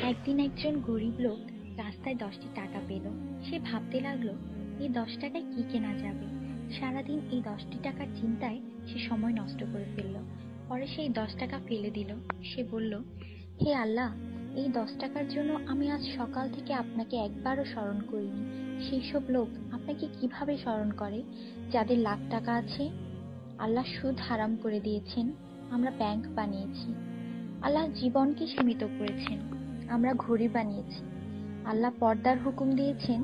একদিন একজন গরিব লোক রাস্তায় 10টি টাকা পেল। সে ভাবতে লাগলো, এই 10 টাকায় কি কেনা যাবে। সারাদিন এই 10টি টাকার চিন্তায় সে সময় নষ্ট করে ফেলল। পরে সেই 10 টাকা ফেলে দিল। সে বলল, হে আল্লাহ, এই 10 টাকার জন্য আমি আজ সকাল থেকে আপনাকে একবারও স্মরণ করিনি। সেই সব লোক আপনাকে কিভাবে স্মরণ করে যাদের লাখ টাকা আছে? আল্লাহ সুদ হারাম করে দিয়েছেন, আমরা ব্যাংক বানিয়েছি। আল্লাহ জীবনকে সীমিত করেছেন, আমরা ঘড়ি বানিয়েছি। আল্লাহ পর্দার হুকুম দিয়েছেন,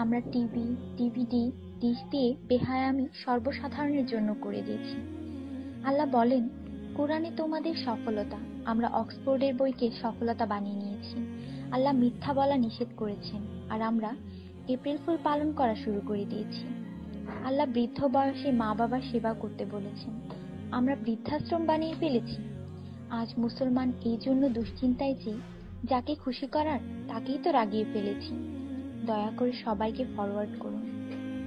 আমরা টিভি, ডিভিডি, ডিশ দিয়ে বেহায়ামি সর্বসাধারণের জন্য করে দিয়েছি। আল্লাহ বলেন, কোরআনে তোমাদের সফলতা, আমরা অক্সফোর্ডের বইকে সফলতা বানিয়ে নিয়েছি। আল্লাহ মিথ্যা বলা নিষেধ করেছেন, আর আমরা এপ্রিল ফুল পালন করা শুরু করে দিয়েছি। আল্লাহ বৃদ্ধ বয়সে মা বাবার সেবা করতে বলেছেন, আমরা বৃদ্ধাশ্রম বানিয়ে ফেলেছি। আজ মুসলমান এই জন্য দুশ্চিন্তায় যে যাকে খুশি করার তাকেই তো রাগিয়ে ফেলেছি। দয়া করে সবাইকে ফরওয়ার্ড করুন,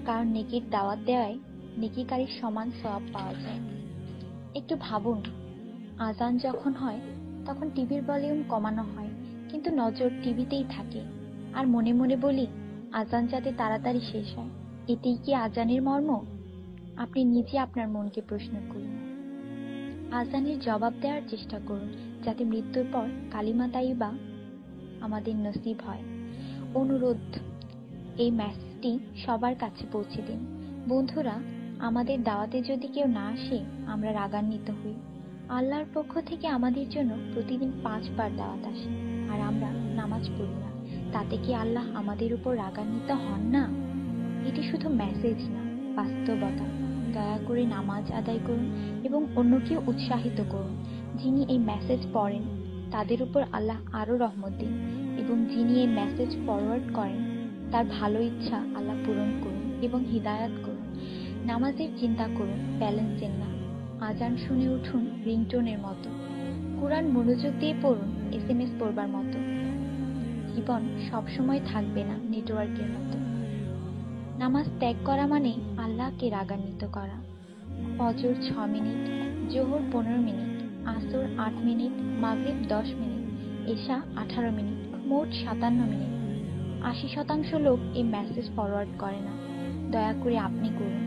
কারণ নেকির দাওয়াত দেওয়ায় নেকিকারীর সমান সওয়াব পাওয়া যায়। একটু ভাবুন, আজান যখন হয় তখন টিভির ভলিউম কমানো হয়, কিন্তু নজর টিভিতেই থাকে। আর মনে মনে বলি, আজান যাতে তাড়াতাড়ি শেষ হয়। এটাই কি আজানের মর্ম? আপনি নিজে আপনার মনকে প্রশ্ন করুন। আজানের জবাব দেওয়ার চেষ্টা করুন, যাতে মৃত্যুর পর কালিমা তাইয়্যিবা আমাদের নসিব হয়। অনুরোধ, এই মেসেজটি সবার কাছে পৌঁছে দিন। বন্ধুরা, আমাদের দাওয়াতে যদি কেউ না আসে, আমরা রাগান্বিত হই। আল্লাহর পক্ষ থেকে আমাদের জন্য প্রতিদিন 5 বার দাওয়াত আসে, আর আমরা নামাজ পড়ি না। তাতে কি আল্লাহ আমাদের উপর রাগান্বিত হন না? এটি শুধু মেসেজ না, বাস্তবতা। দয়া করে নামাজ আদায় করুন এবং অন্যকে উৎসাহিত করুন। যিনি এই মেসেজ পড়েন তাদের উপর আল্লাহ আরো রহমত দিন, এবং যিনি এই মেসেজ ফরওয়ার্ড করেন তার ভালো ইচ্ছা আল্লাহ পূরণ করুন এবং হিদায়াত করুন। নামাজের চিন্তা করুন, ব্যালেন্সের না। আজান শুনে উঠুন রিংটোনের মতো। কোরআন মনোযোগ দিয়ে পড়ুন, SMS পড়বার মতো। জীবন সবসময় থাকবে না নেটওয়ার্কের মতো। নামাজ ত্যাগ করা মানে আল্লাহকে রাগান্বিত করা। ফজর 6 মিনিট, জোহর 15 মিনিট, আসর 8 মিনিট, মাগরিব 10 মিনিট, এশা 18 মিনিট, মোট 57 মিনিট। 80% লোক এই মেসেজ ফরওয়ার্ড করে না। দয়া করে আপনি করুন।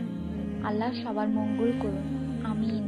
আল্লাহ সবার মঙ্গল করুন। আমিন।